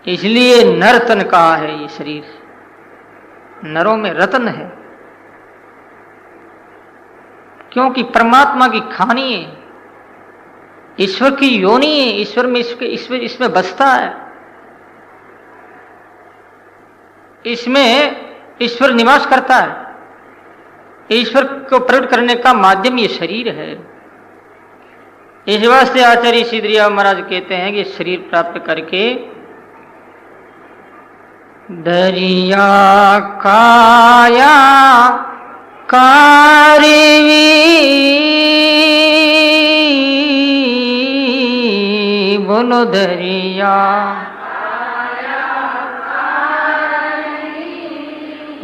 इसलिए नरतन कहा है ये शरीर, नरों में रतन है, क्योंकि परमात्मा की खानी है, ईश्वर की योनि है, ईश्वर में इसमें बसता है, इसमें ईश्वर निवास करता है। ईश्वर को प्रकट करने का माध्यम ये शरीर है। इस वास्ते आचार्य सिद्धरिया महाराज कहते हैं कि शरीर प्राप्त करके दरिया काया कारवी बोलो दरिया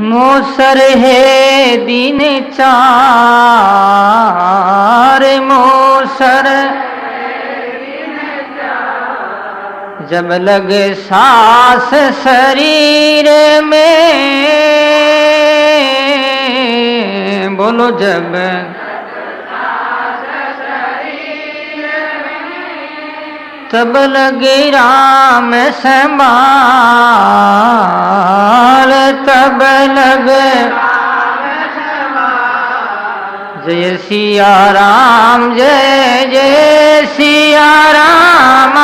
मोसर है दिन चार मोसर जब लगे सांस शरीर में बोलो जब तब लगे राम संभाल तब लगे जय सिया राम जय जय सिया राम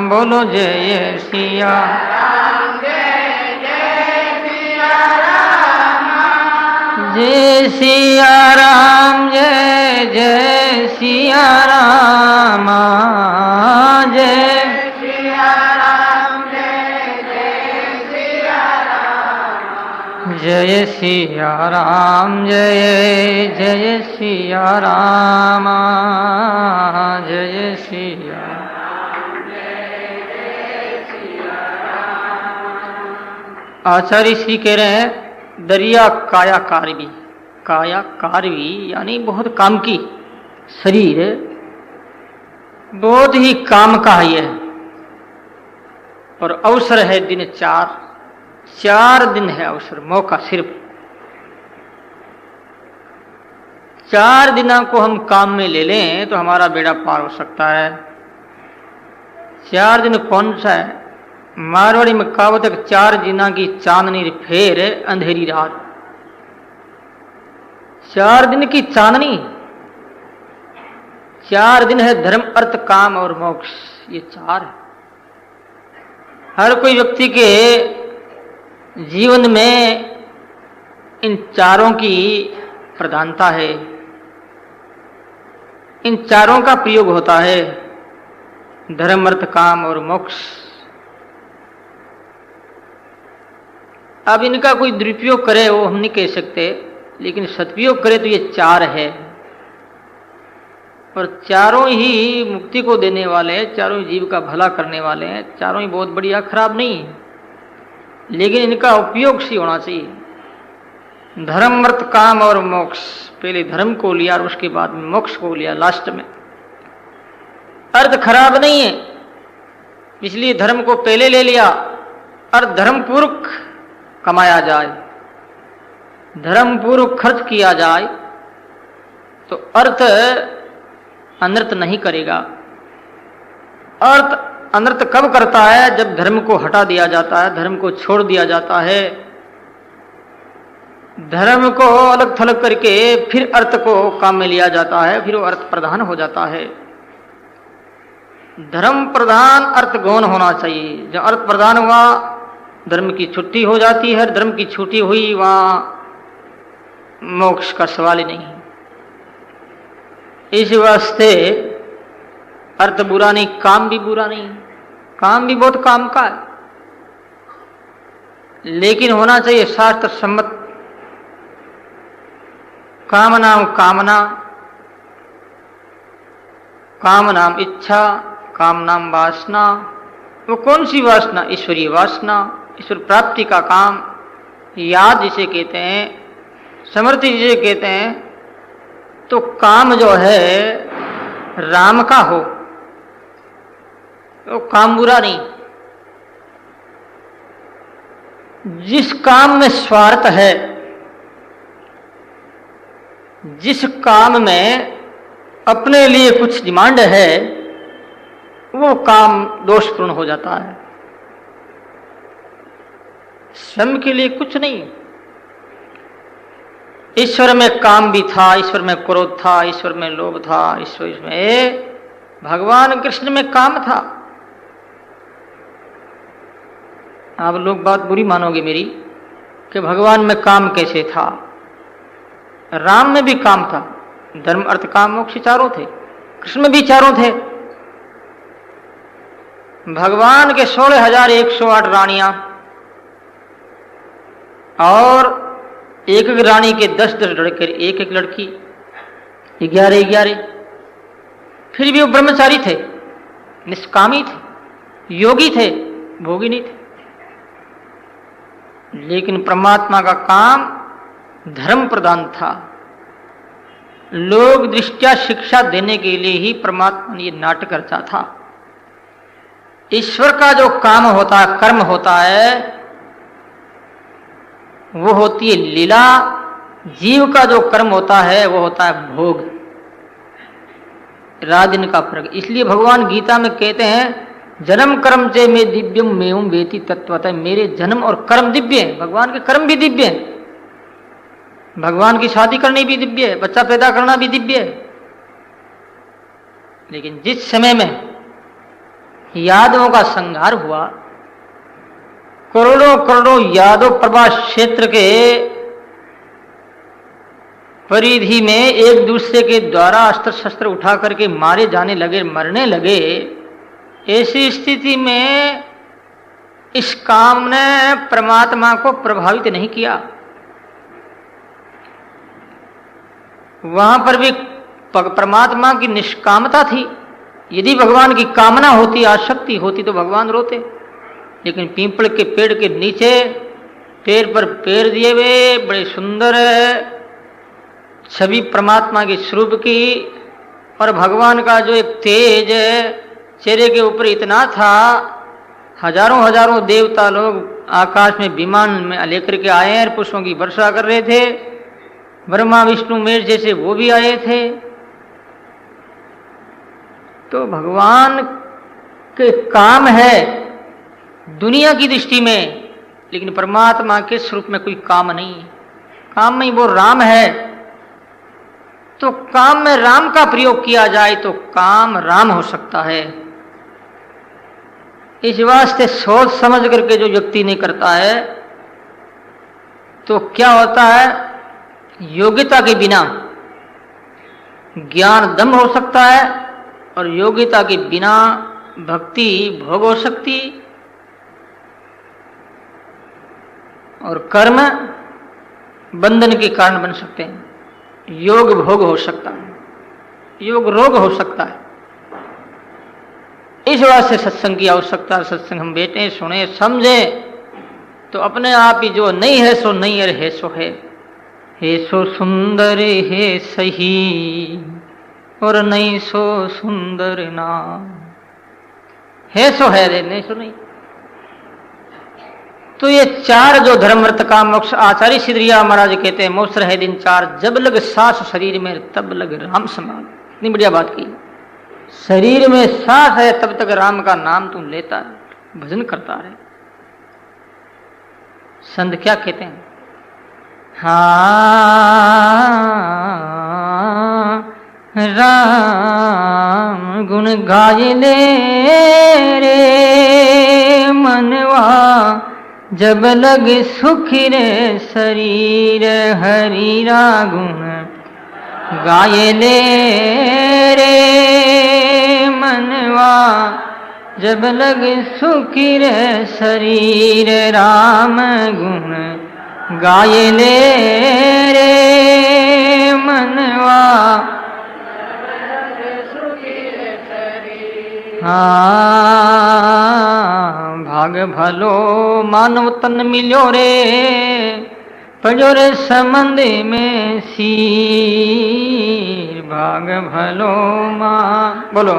बोलो जय सिया जय सिया राम जय जय सिया राम जय सिया राम जय जय सिया राम जय सिया राम जय जय सिया राम जय सिया आचार्य श्री कह रहे हैं दरिया काया कारवी, काया कारवी यानी बहुत काम की शरीर, बहुत ही काम का है यह, और अवसर है दिन चार दिन है अवसर, मौका सिर्फ 4 दिनों को हम काम में ले लें तो हमारा बेड़ा पार हो सकता है। 4 दिन कौन सा है? मारवाड़ी में कहावत है 4 दिना की चांदनी फेर अंधेरी रात। 4 दिन की चांदनी, 4 दिन है धर्म अर्थ काम और मोक्ष, ये 4 है। हर कोई व्यक्ति के जीवन में इन चारों की प्रधानता है, इन चारों का प्रयोग होता है, धर्म अर्थ काम और मोक्ष। अब इनका कोई दुरुपयोग करे वो हम नहीं कह सकते, लेकिन सदुपयोग करे तो ये 4 है, और चारों ही मुक्ति को देने वाले, चारों ही जीव का भला करने वाले हैं, चारों ही बहुत बढ़िया खराब नहीं है, लेकिन इनका उपयोग सी होना चाहिए। धर्म अर्थ काम और मोक्ष, पहले धर्म को लिया और उसके बाद में मोक्ष को लिया लास्ट में। अर्थ खराब नहीं है इसलिए धर्म को पहले ले लिया, और धर्म पूर्वक कमाया जाए, धर्म पूर्वक खर्च किया जाए तो अर्थ अनर्थ नहीं करेगा। अर्थ अनर्थ कब करता है? जब धर्म को हटा दिया जाता है, धर्म को छोड़ दिया जाता है, धर्म को अलग थलग करके फिर अर्थ को काम में लिया जाता है, फिर वो अर्थ प्रधान हो जाता है। धर्म प्रधान अर्थ गौण होना चाहिए। जब अर्थ प्रधान हुआ धर्म की छुट्टी हो जाती है, धर्म की छुट्टी हुई वहां मोक्ष का सवाल ही नहीं। इस वास्ते अर्थ बुरा नहीं, काम भी बुरा नहीं, काम भी बहुत काम का है, लेकिन होना चाहिए शास्त्र सम्मत। काम नाम कामना, काम नाम इच्छा, काम नाम वासना। वो कौन सी वासना? ईश्वरीय वासना, ईश्वर प्राप्ति का काम, याद जिसे कहते हैं, समृद्धि जिसे कहते हैं। तो काम जो है राम का हो तो काम बुरा नहीं। जिस काम में स्वार्थ है, जिस काम में अपने लिए कुछ डिमांड है, वो काम दोषपूर्ण हो जाता है। स्वयं के लिए कुछ नहीं। ईश्वर में काम भी था, ईश्वर में क्रोध था, ईश्वर में लोभ था, ईश्वर में भगवान कृष्ण में काम था। आप लोग बात बुरी मानोगे मेरी कि भगवान में काम कैसे था। राम में भी काम था, धर्म अर्थ काम मोक्ष चारों थे, कृष्ण में भी चारों थे। भगवान के 16,108 रानियां और एक एक रानी के 10-10 लड़के, एक एक लड़की, 11-11। फिर भी वो ब्रह्मचारी थे, निष्कामी थे, योगी थे, भोगी नहीं थे। लेकिन परमात्मा का काम धर्म प्रधान था। लोक दृष्टिया शिक्षा देने के लिए ही परमात्मा ने ये नाटक रचा था। ईश्वर का जो काम होता है, कर्म होता है, वो होती है लीला। जीव का जो कर्म होता है वो होता है भोग। रात दिन का फर्क। इसलिए भगवान गीता में कहते हैं जन्म कर्म चे में दिव्यम मेवम वेति तत्वतः। मेरे जन्म और कर्म दिव्य है, भगवान के कर्म भी दिव्य है। भगवान की शादी करनी भी दिव्य है, बच्चा पैदा करना भी दिव्य है। लेकिन जिस समय में यादवों का संहार हुआ, करोड़ों करोड़ों यादव प्रभास क्षेत्र के परिधि में एक दूसरे के द्वारा अस्त्र शस्त्र उठा करके मारे जाने लगे, मरने लगे। ऐसी स्थिति में इस काम ने परमात्मा को प्रभावित नहीं किया। वहां पर भी परमात्मा की निष्कामता थी। यदि भगवान की कामना होती, आसक्ति होती तो भगवान रोते। लेकिन पीपल के पेड़ के नीचे पैर पर पैर दिए हुए बड़े सुंदर छवि परमात्मा के स्वरूप की, और भगवान का जो एक तेज चेहरे के ऊपर इतना था, हजारों हजारों देवता लोग आकाश में विमान में लेकर के आए और पुष्पों की वर्षा कर रहे थे। ब्रह्मा विष्णु महेश जैसे वो भी आए थे। तो भगवान के काम है दुनिया की दृष्टि में, लेकिन परमात्मा के स्वरूप में कोई काम नहीं। काम में वो राम है, तो काम में राम का प्रयोग किया जाए तो काम राम हो सकता है। इस वास्ते सोच समझ करके जो व्यक्ति नहीं करता है तो क्या होता है, योग्यता के बिना ज्ञान दम हो सकता है और योग्यता के बिना भक्ति भोग हो सकती, और कर्म बंधन के कारण बन सकते हैं। योग भोग हो सकता है, योग रोग हो सकता है। इस वास्ते सत्संग की आवश्यकता। सत्संग हम बैठे सुने समझे तो अपने आप ही जो नहीं है सो नहीं है सो है। हे सो सुंदर है सही और नहीं सो सुंदर ना। है सो है रे, नहीं सो नहीं। तो ये चार जो धर्म अर्थ काम मोक्ष, आचार्य सिद्धरिया महाराज कहते हैं मोक्ष है दिन चार, जब लग सांस शरीर में तब लग राम समान। इतनी बढ़िया बात की। शरीर में सांस है तब तक राम का नाम तू लेता है, भजन करता है। संत क्या कहते हैं, हाँ राम गुण गाय ले रे मनवा, जब लग सुखी रे शरीर हरीरा गुण गाये ले रे मनवा, जब लग सुखी रे शरीर राम गुण गाये ले रे मनवा। हाँ भाग भलो मानव तन मिलो रे, पजो रे संबंध में सीर। भाग भलो मां बोलो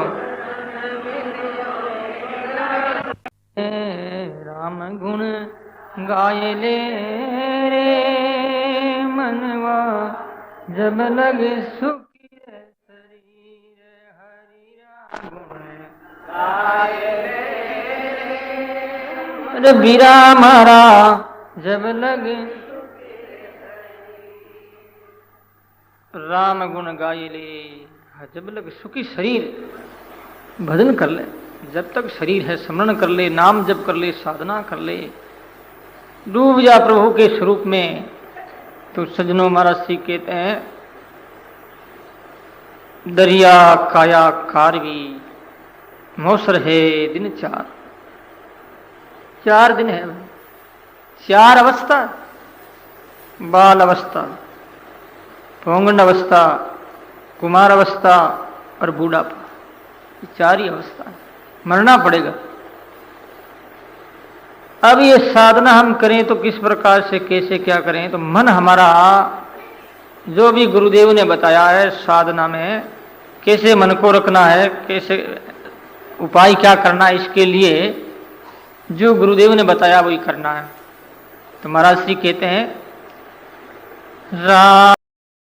राम गुण गाय ले रे मनवा, जब लगे सुखी शरीर हरि गुण अरे बीरा मारा जब लगे राम गुण गाय ले, जब लग सुखी शरीर भजन कर ले, जब तक शरीर है स्मरण कर ले, नाम जप कर ले, साधना कर ले, डूब जा प्रभु के स्वरूप में। तो सज्जनों महाराज जी कहते हैं दरिया काया कारवी मौसर है दिन चार, 4 दिन है, 4 अवस्था, बाल अवस्था, पौंगंड अवस्था, कुमार अवस्था और बूढ़ापा, 4 ही अवस्था, मरना पड़ेगा। अब ये साधना हम करें तो किस प्रकार से कैसे क्या करें, तो मन हमारा जो भी गुरुदेव ने बताया है साधना में कैसे मन को रखना है, कैसे उपाय क्या करना है, इसके लिए जो गुरुदेव ने बताया वही करना है। तो महाराज श्री कहते हैं राम